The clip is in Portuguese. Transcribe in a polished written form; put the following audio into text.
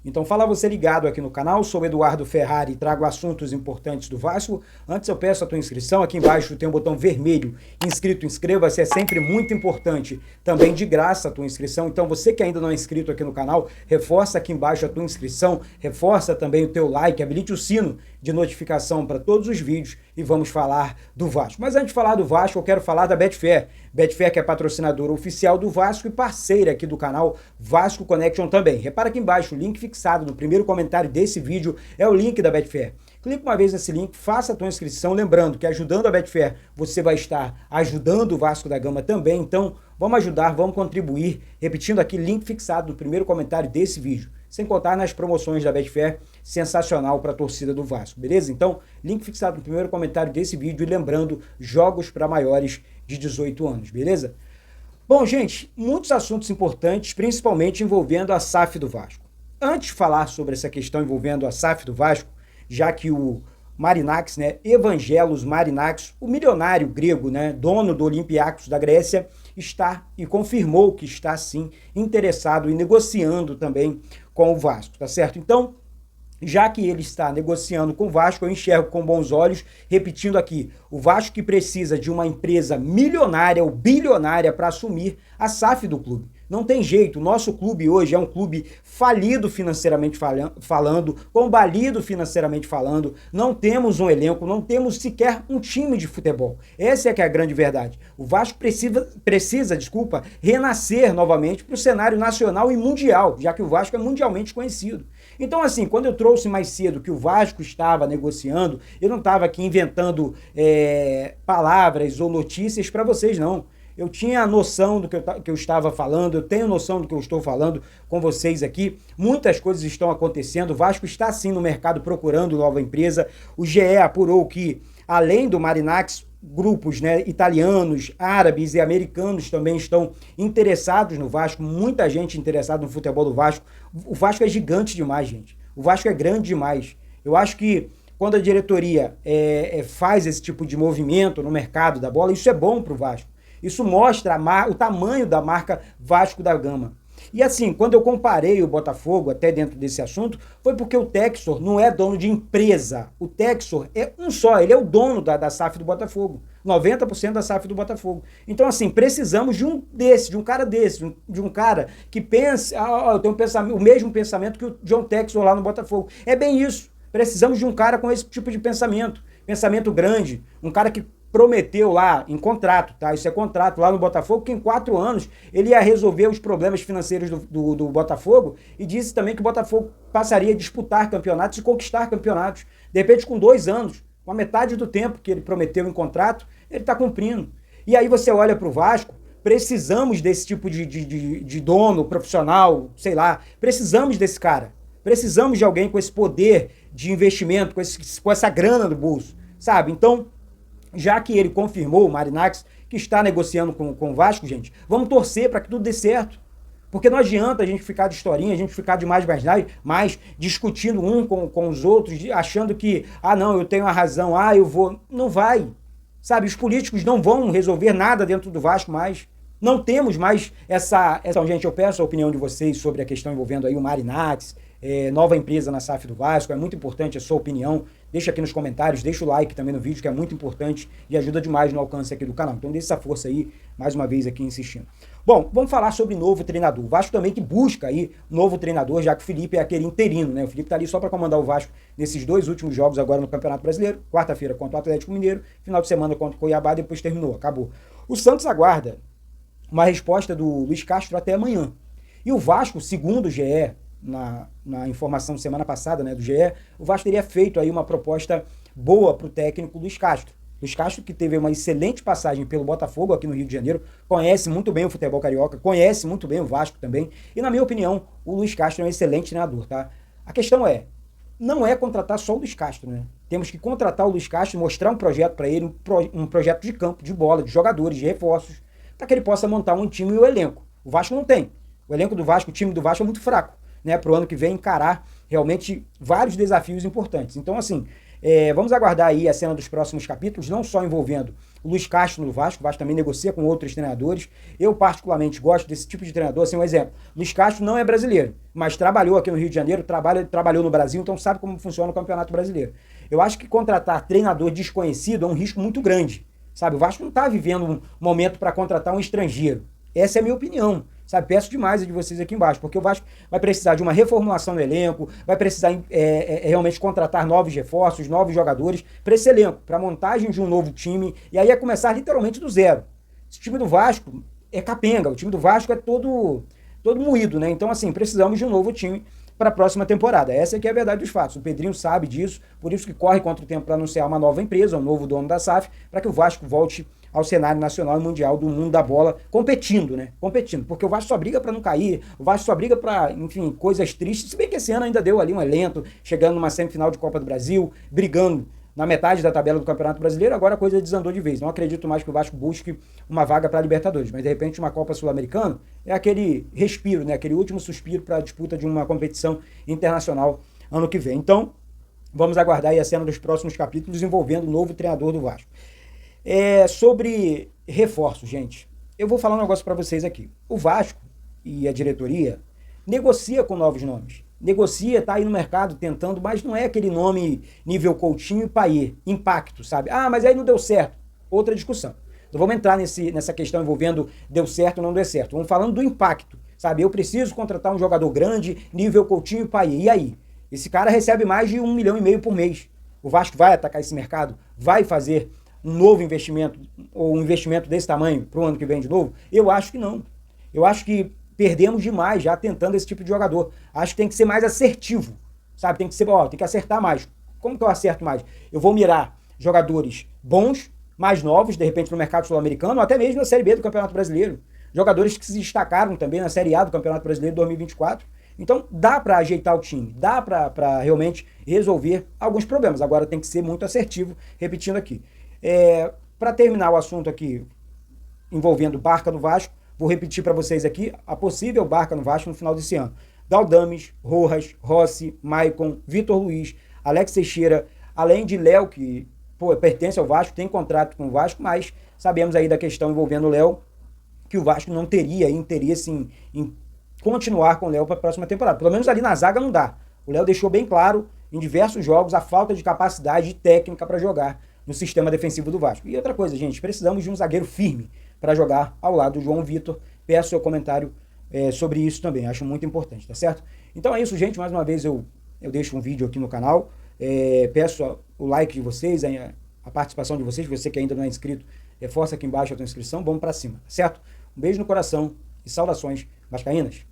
Então fala você ligado aqui no canal, sou Eduardo Ferrari e trago assuntos importantes do Vasco. Antes eu peço a tua inscrição, aqui embaixo tem um botão vermelho, inscrito, inscreva-se, é sempre muito importante, também de graça a tua inscrição. Então você que ainda não é inscrito aqui no canal, reforça aqui embaixo a tua inscrição, reforça também o teu like, habilite o sino de notificação para todos os vídeos e vamos falar do Vasco. Mas antes de falar do Vasco, eu quero falar da Betfair. Betfair que é patrocinadora oficial do Vasco e parceira aqui do canal Vasco Connection também. Repara aqui embaixo, o link fixado no primeiro comentário desse vídeo é o link da Betfair. Clique uma vez nesse link, faça a tua inscrição, lembrando que ajudando a Betfair, você vai estar ajudando o Vasco da Gama também, então vamos ajudar, vamos contribuir, repetindo aqui, link fixado no primeiro comentário desse vídeo, sem contar nas promoções da Betfair, sensacional para a torcida do Vasco, beleza? Então, link fixado no primeiro comentário desse vídeo e lembrando, jogos para maiores de 18 anos, beleza? Bom, gente, muitos assuntos importantes, principalmente envolvendo a SAF do Vasco. Antes de falar sobre essa questão envolvendo a SAF do Vasco, já que o Marinakis, né, Evangelos Marinakis, o milionário grego, né, dono do Olympiacos da Grécia, está e confirmou que está sim interessado e negociando também com o Vasco, tá certo? Então, já que ele está negociando com o Vasco, eu enxergo com bons olhos, repetindo aqui, o Vasco que precisa de uma empresa milionária ou bilionária para assumir a SAF do clube. Não tem jeito, o nosso clube hoje é um clube falido financeiramente falando, combalido financeiramente falando, não temos um elenco, não temos sequer um time de futebol. Essa é que é a grande verdade. O Vasco precisa, renascer novamente para o cenário nacional e mundial, já que o Vasco é mundialmente conhecido. Então, assim, quando eu trouxe mais cedo que o Vasco estava negociando, eu não estava aqui inventando palavras ou notícias para vocês, não. Eu tinha noção do que eu estava falando, eu tenho noção do que eu estou falando com vocês aqui. Muitas coisas estão acontecendo, o Vasco está sim no mercado procurando nova empresa. O GE apurou que, além do Marinakis, grupos, né, italianos, árabes e americanos também estão interessados no Vasco, muita gente interessada no futebol do Vasco. O Vasco é gigante demais, gente. O Vasco é grande demais. Eu acho que quando a diretoria faz esse tipo de movimento no mercado da bola, isso é bom para o Vasco. Isso mostra o tamanho da marca Vasco da Gama. E assim, quando eu comparei o Botafogo, até dentro desse assunto, foi porque o Textor não é dono de empresa. O Textor é um só, ele é o dono da SAF do Botafogo. 90% da SAF do Botafogo. Então, assim, precisamos de um cara de um cara que pense, eu tenho o mesmo pensamento que o John Textor lá no Botafogo. É bem isso. Precisamos de um cara com esse tipo de pensamento grande, um cara que prometeu lá, em contrato, tá? Isso é contrato lá no Botafogo, que em 4 anos ele ia resolver os problemas financeiros do Botafogo e disse também que o Botafogo passaria a disputar campeonatos e conquistar campeonatos. De repente, com 2 anos, com a metade do tempo que ele prometeu em contrato, ele está cumprindo. E aí você olha para o Vasco, precisamos desse tipo de dono profissional, sei lá, precisamos desse cara. Precisamos de alguém com esse poder de investimento, com essa grana no bolso, sabe? Então, já que ele confirmou, o Marinakis, que está negociando com o Vasco, gente, vamos torcer para que tudo dê certo. Porque não adianta a gente ficar de historinha, a gente ficar de mais discutindo um com os outros, achando que, não, eu tenho a razão, eu vou. Não vai. Sabe, os políticos não vão resolver nada dentro do Vasco mais. Não temos mais essa... Então, gente, eu peço a opinião de vocês sobre a questão envolvendo aí o Marinakis, nova empresa na SAF do Vasco, é muito importante a sua opinião, deixa aqui nos comentários, deixa o like também no vídeo, que é muito importante e ajuda demais no alcance aqui do canal. Então deixa essa força aí, mais uma vez aqui insistindo. Bom, vamos falar sobre novo treinador. O Vasco também que busca aí novo treinador, já que o Felipe é aquele interino, né? O Felipe tá ali só para comandar o Vasco nesses 2 últimos jogos agora no Campeonato Brasileiro, quarta-feira contra o Atlético Mineiro, final de semana contra o Cuiabá, depois terminou, acabou. O Santos aguarda uma resposta do Luiz Castro até amanhã. E o Vasco, segundo o GE, na informação semana passada, né, do GE, o Vasco teria feito aí uma proposta boa para o técnico Luiz Castro. Luiz Castro, que teve uma excelente passagem pelo Botafogo aqui no Rio de Janeiro, conhece muito bem o futebol carioca, conhece muito bem o Vasco também, e na minha opinião, o Luiz Castro é um excelente treinador, tá? A questão não é contratar só o Luiz Castro, né? Temos que contratar o Luiz Castro, mostrar um projeto para ele, um projeto de campo, de bola, de jogadores, de reforços, para que ele possa montar um time e o elenco. O Vasco não tem. O elenco do Vasco, o time do Vasco é muito fraco, né, para o ano que vem encarar realmente vários desafios importantes. Então, assim, Vamos aguardar aí a cena dos próximos capítulos, não só envolvendo o Luiz Castro no Vasco. O Vasco também negocia com outros treinadores. Eu, particularmente, gosto desse tipo de treinador. Assim, um exemplo, Luiz Castro não é brasileiro, mas trabalhou aqui no Rio de Janeiro, trabalhou no Brasil, então sabe como funciona o Campeonato Brasileiro. Eu acho que contratar treinador desconhecido é um risco muito grande, sabe? O Vasco não está vivendo um momento para contratar um estrangeiro. Essa é a minha opinião, sabe? Peço demais de vocês aqui embaixo, porque o Vasco vai precisar de uma reformulação do elenco, vai precisar realmente contratar novos reforços, novos jogadores para esse elenco, para a montagem de um novo time, e aí é começar literalmente do zero. Esse time do Vasco é capenga, o time do Vasco é todo moído, né? Então, assim, precisamos de um novo time para a próxima temporada. Essa aqui é a verdade dos fatos. O Pedrinho sabe disso, por isso que corre contra o tempo para anunciar uma nova empresa, um novo dono da SAF, para que o Vasco volte ao cenário nacional e mundial do mundo da bola, competindo, né? Competindo, porque o Vasco só briga para não cair, o Vasco só briga para, enfim, coisas tristes, se bem que esse ano ainda deu ali um alento, chegando numa semifinal de Copa do Brasil, brigando na metade da tabela do Campeonato Brasileiro, agora a coisa desandou de vez. Não acredito mais que o Vasco busque uma vaga para a Libertadores, mas de repente uma Copa Sul-Americana é aquele respiro, né? Aquele último suspiro para a disputa de uma competição internacional ano que vem. Então, vamos aguardar aí a cena dos próximos capítulos envolvendo o novo treinador do Vasco. Sobre reforço, gente, eu vou falar um negócio para vocês aqui. O Vasco e a diretoria negocia com novos nomes. Negocia, tá aí no mercado tentando, mas não é aquele nome nível Coutinho e Payet, impacto, sabe? Ah, mas aí não deu certo. Outra discussão. Não vamos entrar nessa questão envolvendo deu certo ou não deu certo. Vamos falando do impacto, sabe? Eu preciso contratar um jogador grande, nível Coutinho e Payet. E aí? Esse cara recebe mais de 1,5 milhão por mês. O Vasco vai atacar esse mercado? Vai fazer um novo investimento, ou um investimento desse tamanho para o ano que vem de novo? Eu acho que não. Eu acho que perdemos demais já tentando esse tipo de jogador. Acho que tem que ser mais assertivo, sabe? Tem que ser, tem que acertar mais. Como que eu acerto mais? Eu vou mirar jogadores bons, mais novos, de repente no mercado sul-americano, ou até mesmo na Série B do Campeonato Brasileiro. Jogadores que se destacaram também na Série A do Campeonato Brasileiro 2024. Então dá para ajeitar o time, dá para realmente resolver alguns problemas. Agora tem que ser muito assertivo, repetindo aqui. Para terminar o assunto aqui envolvendo Barca do Vasco, vou repetir para vocês aqui a possível Barca no Vasco no final desse ano. Galdames, Rojas, Rossi, Maicon, Vitor Luiz, Alex Teixeira, além de Léo, que pertence ao Vasco, tem contrato com o Vasco, mas sabemos aí da questão envolvendo o Léo, que o Vasco não teria interesse em continuar com o Léo para a próxima temporada. Pelo menos ali na zaga não dá. O Léo deixou bem claro em diversos jogos a falta de capacidade técnica para jogar no sistema defensivo do Vasco. E outra coisa, gente, precisamos de um zagueiro firme para jogar ao lado do João Vitor. Peço seu comentário sobre isso também, acho muito importante, tá certo? Então é isso, gente, mais uma vez eu deixo um vídeo aqui no canal, peço o like de vocês, a participação de vocês, você que ainda não é inscrito, reforça aqui embaixo a sua inscrição, vamos para cima, tá certo? Um beijo no coração e saudações vascaínas.